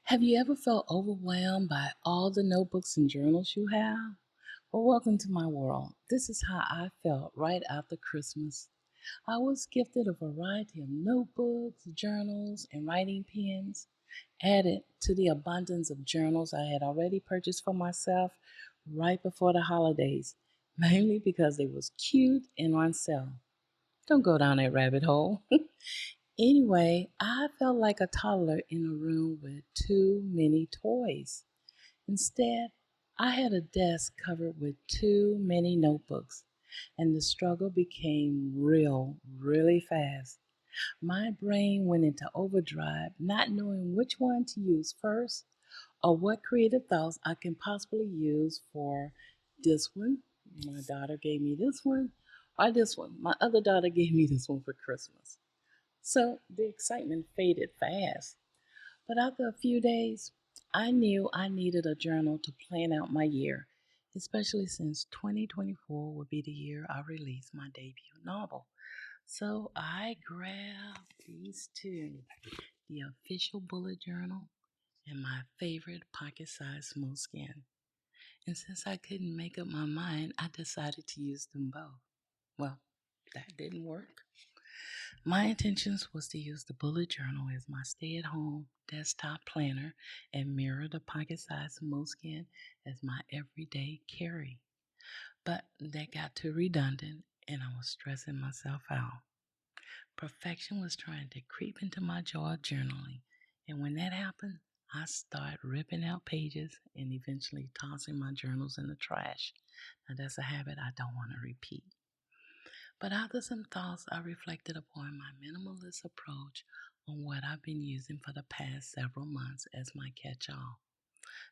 Have you ever felt overwhelmed by all the notebooks and journals you have? Well, welcome to my world. This is how I felt right after Christmas. I was gifted a variety of notebooks, journals, and writing pens, added to the abundance of journals I had already purchased for myself right before the holidays, mainly because they was cute and on sale. Don't go down that rabbit hole. Anyway, I felt like a toddler in a room with too many toys. Instead, I had a desk covered with too many notebooks, and the struggle became real, really fast. My brain went into overdrive, not knowing which one to use first or what creative thoughts I can possibly use for this one. My daughter gave me this one, or this one. My other daughter gave me this one for Christmas. So the excitement faded fast. But after a few days, I knew I needed a journal to plan out my year, especially since 2024 would be the year I release my debut novel. So I grabbed these two, the official bullet journal and my favorite pocket-sized moleskin. And since I couldn't make up my mind, I decided to use them both. Well, that didn't work. My intentions was to use the bullet journal as my stay-at-home desktop planner and mirror the pocket-sized moleskin as my everyday carry. But that got too redundant and I was stressing myself out. Perfection was trying to creep into my jaw of journaling, and when that happened, I started ripping out pages and eventually tossing my journals in the trash. Now that's a habit I don't want to repeat. But after some thoughts, I reflected upon my minimalist approach on what I've been using for the past several months as my catch all.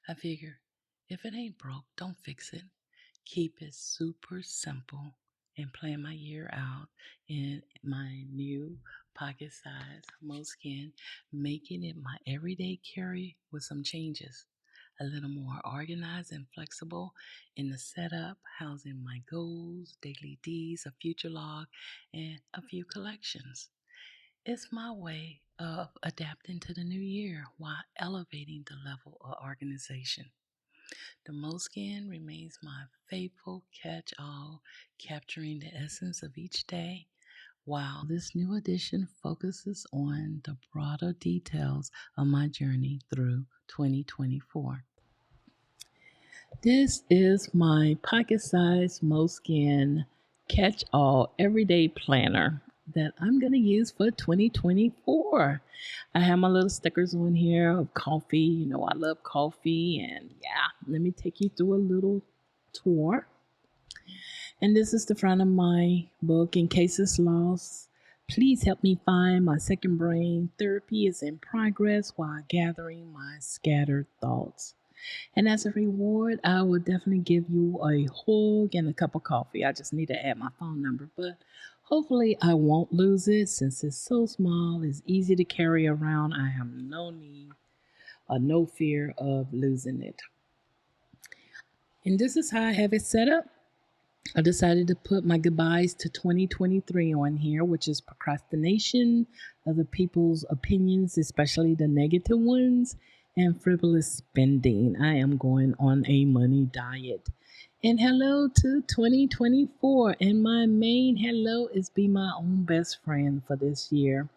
I figure if it ain't broke, don't fix it. Keep it super simple and plan my year out in my new pocket size moleskin, making it my everyday carry with some changes. A little more organized and flexible in the setup, housing my goals, daily D's, a future log, and a few collections. It's my way of adapting to the new year while elevating the level of organization. The moleskin remains my faithful catch all, capturing the essence of each day, while this new edition focuses on the broader details of my journey through 2024. This is my pocket sized moleskin catch all everyday planner that I'm going to use for 2024. I have my little stickers on here of coffee. You know, I love coffee. And yeah, let me take you through a little tour. And this is the front of my book. In case it's lost, please help me find my second brain. Therapy is in progress while gathering my scattered thoughts. And as a reward, I will definitely give you a hug and a cup of coffee. I just need to add my phone number, but hopefully I won't lose it since it's so small, it's easy to carry around. I have no need or no fear of losing it. And this is how I have it set up. I decided to put my goodbyes to 2023 on here, which is procrastination, other people's opinions, especially the negative ones, and frivolous spending. I am going on a money diet. And hello to 2024. And my main hello is be my own best friend for this year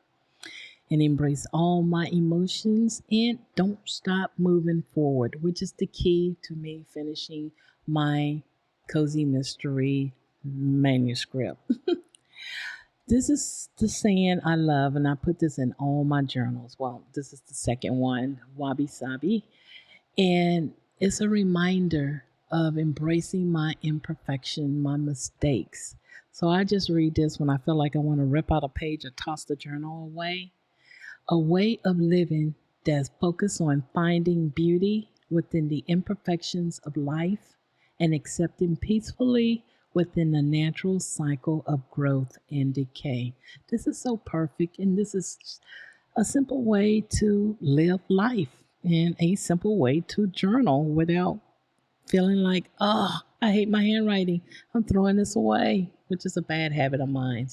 and embrace all my emotions and don't stop moving forward, which is the key to me finishing my cozy mystery manuscript. This is the saying I love, and I put this in all my journals. Well, this is the second one, Wabi Sabi. And it's a reminder of embracing my imperfection, my mistakes. So I just read this when I feel like I want to rip out a page or toss the journal away. A way of living that's focused on finding beauty within the imperfections of life and accepting peacefully within the natural cycle of growth and decay. This is so perfect, and this is a simple way to live life and a simple way to journal without feeling like, oh, I hate my handwriting. I'm throwing this away, which is a bad habit of mine.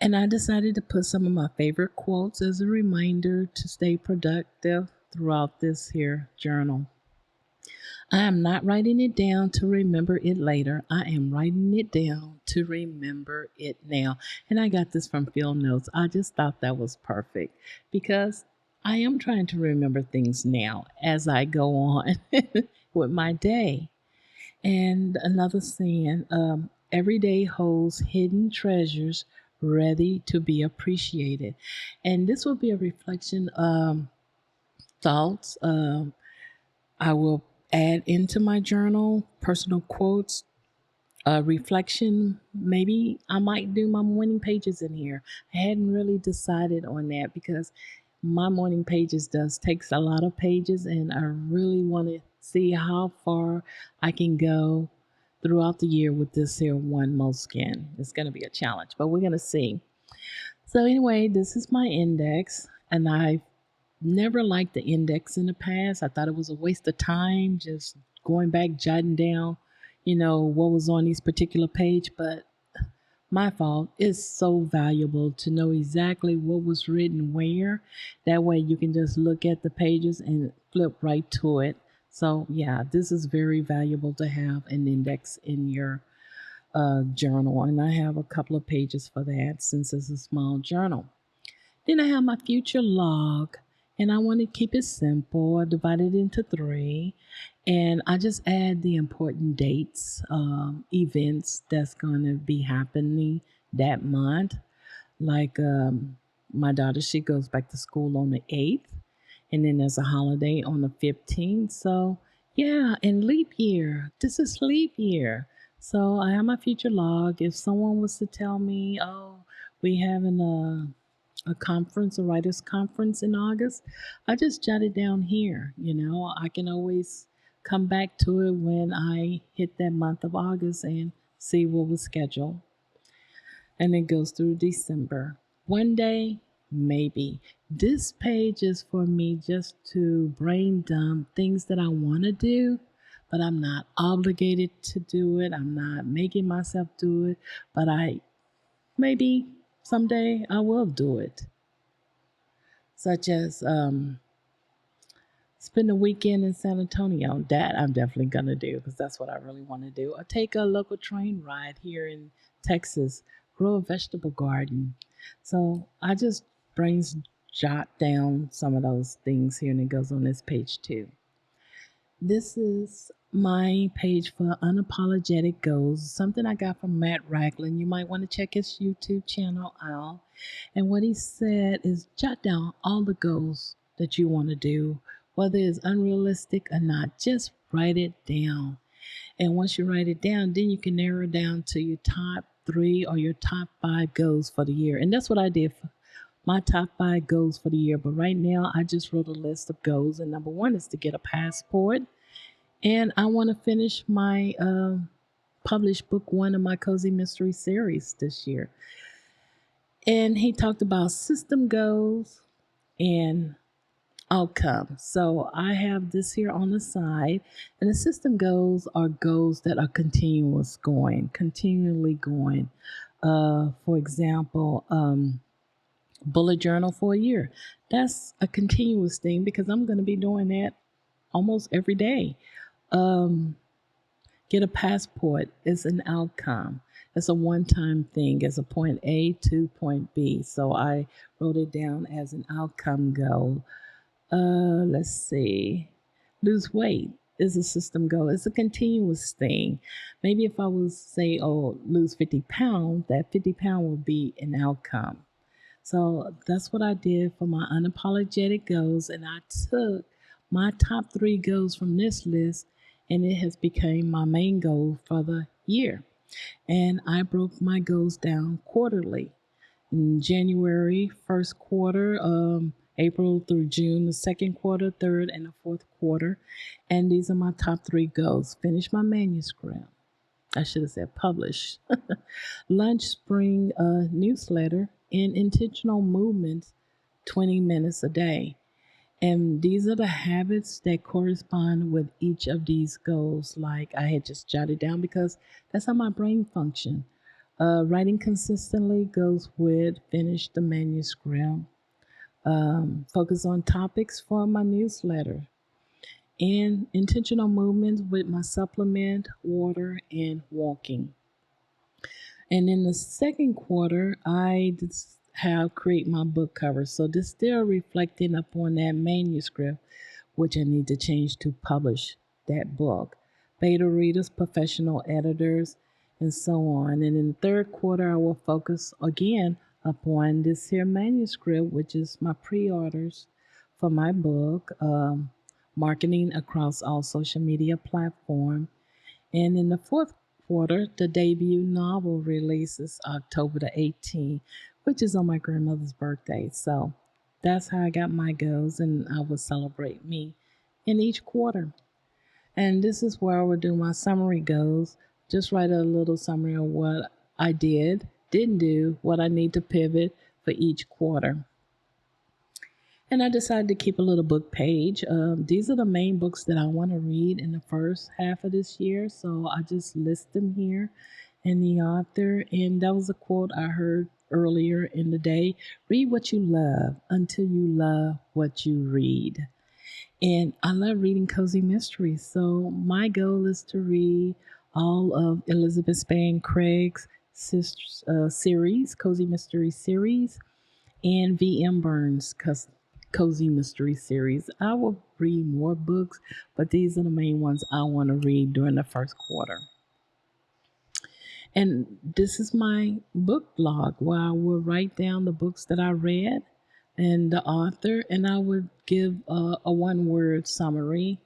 And I decided to put some of my favorite quotes as a reminder to stay productive throughout this here journal. I am not writing it down to remember it later. I am writing it down to remember it now. And I got this from Field Notes. I just thought that was perfect because I am trying to remember things now as I go on with my day. And another saying, every day holds hidden treasures ready to be appreciated. And this will be a reflection thoughts. I will add into my journal personal quotes, reflection. Maybe I might do my morning pages in here. I hadn't really decided on that because my morning pages does takes a lot of pages, and I really want to see how far I can go throughout the year with this here one Moleskine. It's going to be a challenge, but we're going to see. So anyway, this is my index, and I never liked the index in the past. I thought it was a waste of time just going back, jotting down, what was on each particular page. But my fault. It's so valuable to know exactly what was written where. That way you can just look at the pages and flip right to it. So, yeah, this is very valuable to have an index in your journal. And I have a couple of pages for that since it's a small journal. Then I have my future log, and I want to keep it simple. I divide it into three, and I just add the important dates, events that's going to be happening that month. Like my daughter, she goes back to school on the 8th, and then there's a holiday on the 15th. So, yeah, and leap year. This is leap year. So I have my future log. If someone was to tell me, oh, we having a conference, a writers' conference in August, I just jot it down here. I can always come back to it when I hit that month of August and see what was scheduled. And it goes through December. One day, maybe. This page is for me just to brain dump things that I want to do, but I'm not obligated to do it. I'm not making myself do it, but maybe someday I will do it, such as spend a weekend in San Antonio. That I'm definitely going to do because that's what I really want to do. Or take a local train ride here in Texas, grow a vegetable garden. So I just brains jot down some of those things here, and it goes on this page too. This is my page for unapologetic goals, something I got from Matt Ragland. You might want to check his YouTube channel out. And what he said is jot down all the goals that you want to do, whether it's unrealistic or not. Just write it down. And once you write it down, then you can narrow it down to your top three or your top five goals for the year. And that's what I did for my top five goals for the year. But right now, I just wrote a list of goals. And number one is to get a passport. And I want to finish my published book one of my Cozy Mystery series this year. And he talked about system goals and outcomes. So I have this here on the side. And the system goals are goals that are continually going. For example, bullet journal for a year. That's a continuous thing because I'm going to be doing that almost every day. Um, get a passport is an outcome. It's a one-time thing. It's a point A to point B. So I wrote it down as an outcome goal. Let's see. Lose weight is a system goal. It's a continuous thing. Maybe if I was say, oh, lose 50 pounds, that 50 pound will be an outcome. So that's what I did for my unapologetic goals, and I took my top three goals from this list, and it has become my main goal for the year. And I broke my goals down quarterly. In January, first quarter, April through June, the second quarter, third, and the fourth quarter. And these are my top three goals. Finish my manuscript. I should have said publish. Lunch spring newsletter and intentional movements 20 minutes a day. And these are the habits that correspond with each of these goals. Like I had just jotted down because that's how my brain functions. Writing consistently goes with finish the manuscript. Focus on topics for my newsletter, and intentional movements with my supplement, water, and walking. And in the second quarter, I just have create my book cover. So this still reflecting upon that manuscript, which I need to change to publish that book. Beta readers, professional editors, and so on. And in the third quarter, I will focus again upon this here manuscript, which is my pre-orders for my book, marketing across all social media platforms. And in the fourth quarter, the debut novel releases October the 18th, which is on my grandmother's birthday. So that's how I got my goals, and I will celebrate me in each quarter. And this is where I will do my summary goals. Just write a little summary of what I didn't do, what I need to pivot for each quarter. And I decided to keep a little book page. These are the main books that I want to read in the first half of this year. So I just list them here and the author. And that was a quote I heard earlier in the day: read what you love until you love what you read. And I love reading cozy mysteries. So my goal is to read all of Elizabeth Spann Craig's series, cozy mystery series, and V.M. Burns' Cozy Mystery Series. I will read more books, but these are the main ones I want to read during the first quarter. And this is my book blog where I will write down the books that I read and the author, and I would give a one word summary,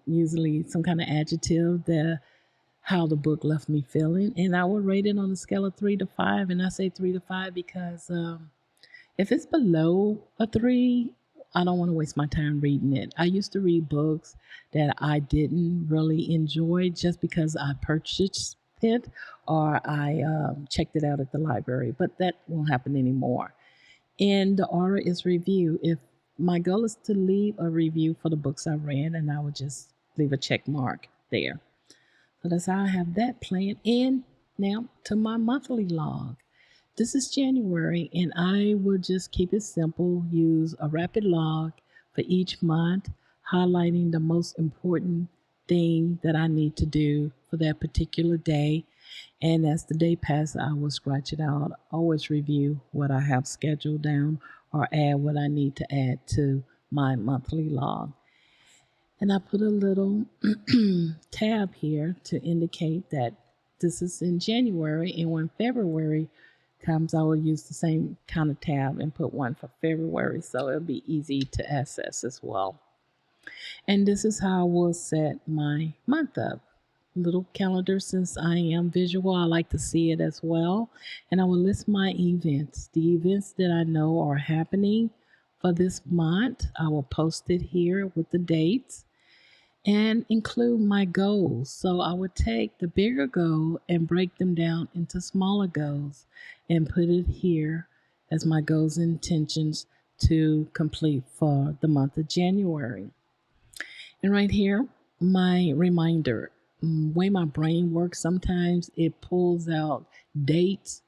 usually some kind of adjective that how the book left me feeling, and I would rate it on a scale of 3 to 5. And I say 3 to 5 because if it's below a 3, I don't want to waste my time reading it. I used to read books that I didn't really enjoy just because I purchased it or I checked it out at the library, but that won't happen anymore. And the order is review. If my goal is to leave a review for the books I read, and I would just leave a check mark there. So that's how I have that planned. And now to my monthly log. This is January, and I will just keep it simple. Use a rapid log for each month, highlighting the most important thing that I need to do for that particular day. And as the day passes, I will scratch it out. Always review what I have scheduled down or add what I need to add to my monthly log. And I put a little tab here to indicate that this is in January, and when February comes, I will use the same kind of tab and put one for February so it'll be easy to access as well. And this is how I will set my month up. Little calendar, since I am visual, I like to see it as well. And I will list my events, the events that I know are happening for this month. I will post it here with the dates and include my goals. So I would take the bigger goal and break them down into smaller goals and put it here as my goals and intentions to complete for the month of January. And right here, my reminder. Way my brain works, sometimes it pulls out dates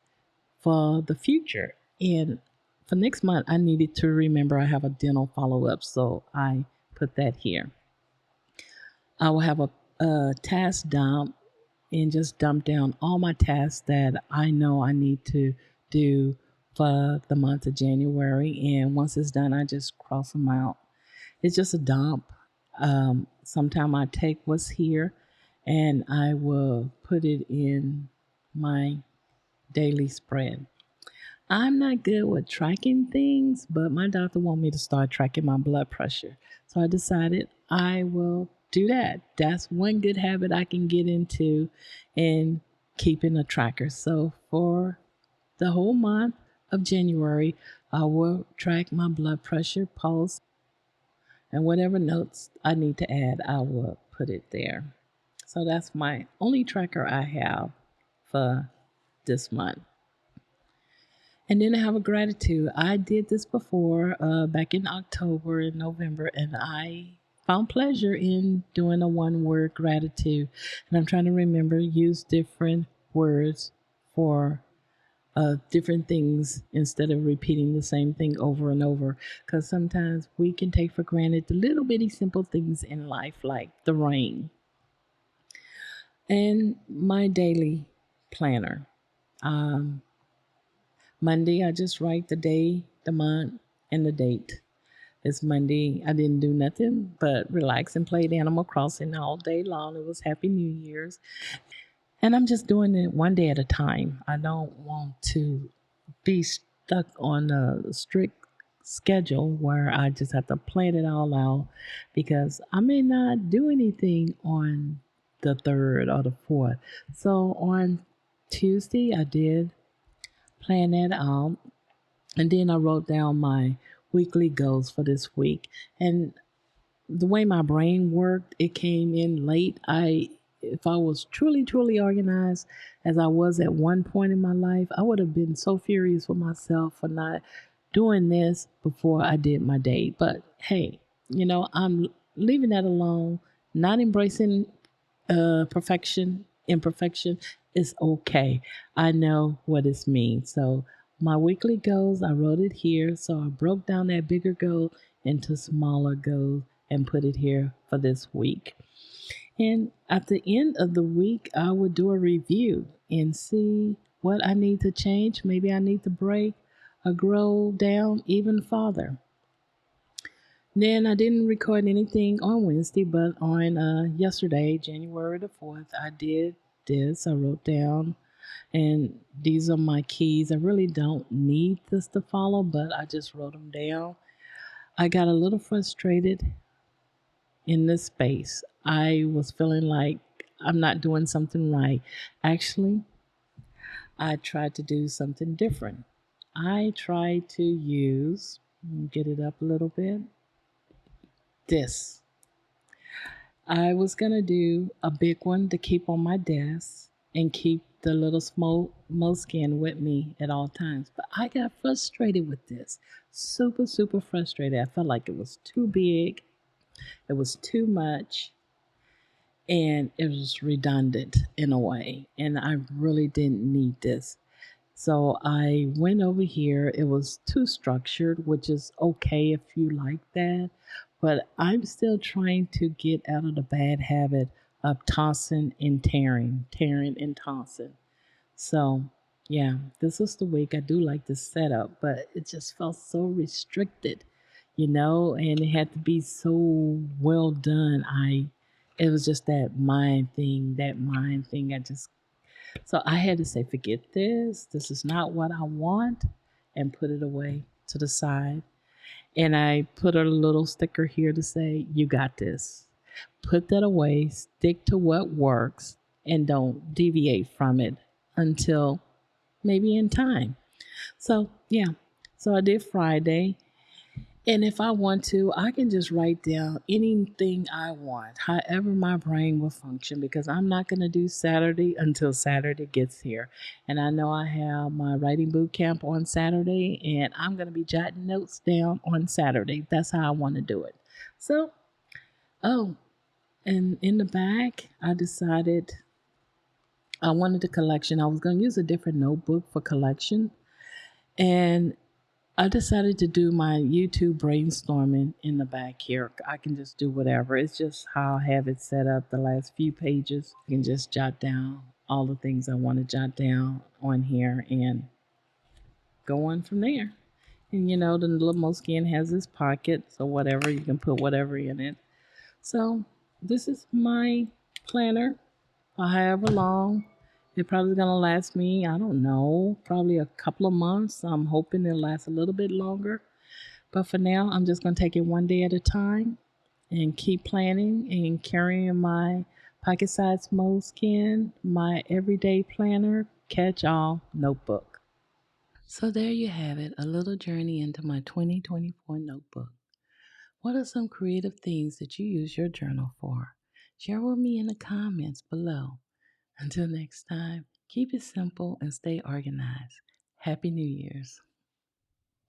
for the future. And for next month, I needed to remember I have a dental follow up, so I put that here. I will have a task dump and just dump down all my tasks that I know I need to do for the month of January. And once it's done, I just cross them out. It's just a dump. Sometime I take what's here and I will put it in my daily spread. I'm not good with tracking things, but my doctor wanted me to start tracking my blood pressure. So I decided I will do that. That's one good habit I can get into in keeping a tracker. So for the whole month of January, I will track my blood pressure, pulse, and whatever notes I need to add, I will put it there. So that's my only tracker I have for this month. And then I have a gratitude. I did this before back in October and November, and I found pleasure in doing a one word gratitude. And I'm trying to remember, use different words for different things instead of repeating the same thing over and over. Because sometimes we can take for granted the little bitty simple things in life, like the rain and my daily planner. Um, Monday, I just write the day, the month, and the date. It's Monday. I didn't do nothing but relax and played Animal Crossing all day long. It was Happy New Year's. And I'm just doing it one day at a time. I don't want to be stuck on a strict schedule where I just have to plan it all out because I may not do anything on the third or the fourth. So on Tuesday, I did plan that out. And then I wrote down my weekly goals for this week. And the way my brain worked, it came in late. If I was truly organized as I was at one point in my life, I would have been so furious with myself for not doing this before I did my day. But hey, I'm leaving that alone, not embracing perfection, imperfection is okay. I know what it means. So my weekly goals, I wrote it here. So I broke down that bigger goal into smaller goals and put it here for this week. And at the end of the week, I would do a review and see what I need to change. Maybe I need to break or grow down even farther. Then I didn't record anything on Wednesday, but on yesterday, January the 4th, I did this. I wrote down, and these are my keys. I really don't need this to follow, but I just wrote them down. I got a little frustrated in this space. I was feeling like I'm not doing something right. Actually, I tried to do something different. I tried to use, get it up a little bit, this. I was gonna do a big one to keep on my desk and keep the little small moleskin with me at all times. But I got frustrated with this. Super frustrated. I felt like it was too big, it was too much, and it was redundant in a way. And I really didn't need this. So I went over here. It was too structured, which is okay if you like that. But I'm still trying to get out of the bad habit of tossing and tearing and tossing. So, yeah, this was the week. I do like this setup, but it just felt so restricted, and it had to be so well done. It was just that mind thing. So I had to say, forget this. This is not what I want, and put it away to the side. And I put a little sticker here to say, you got this. Put that away, stick to what works, and don't deviate from it until maybe in time. So, yeah. So I did Friday. And if I want to, I can just write down anything I want, however my brain will function, because I'm not going to do Saturday until Saturday gets here. And I know I have my writing boot camp on Saturday, and I'm going to be jotting notes down on Saturday. That's how I want to do it. So, oh, and in the back, I decided I wanted a collection. I was going to use a different notebook for collection. And I decided to do my YouTube brainstorming in the back here. I can just do whatever. It's just how I have it set up the last few pages. I can just jot down all the things I want to jot down on here and go on from there. And the little Moleskine has this pocket, so whatever, you can put whatever in it. So this is my planner for however long. It probably gonna last me, I don't know, probably a couple of months. I'm hoping it'll last a little bit longer. But for now, I'm just gonna take it one day at a time and keep planning and carrying my pocket sized moleskin, my everyday planner, catch all notebook. So there you have it, a little journey into my 2024 notebook. What are some creative things that you use your journal for? Share with me in the comments below. Until next time, keep it simple and stay organized. Happy New Year's.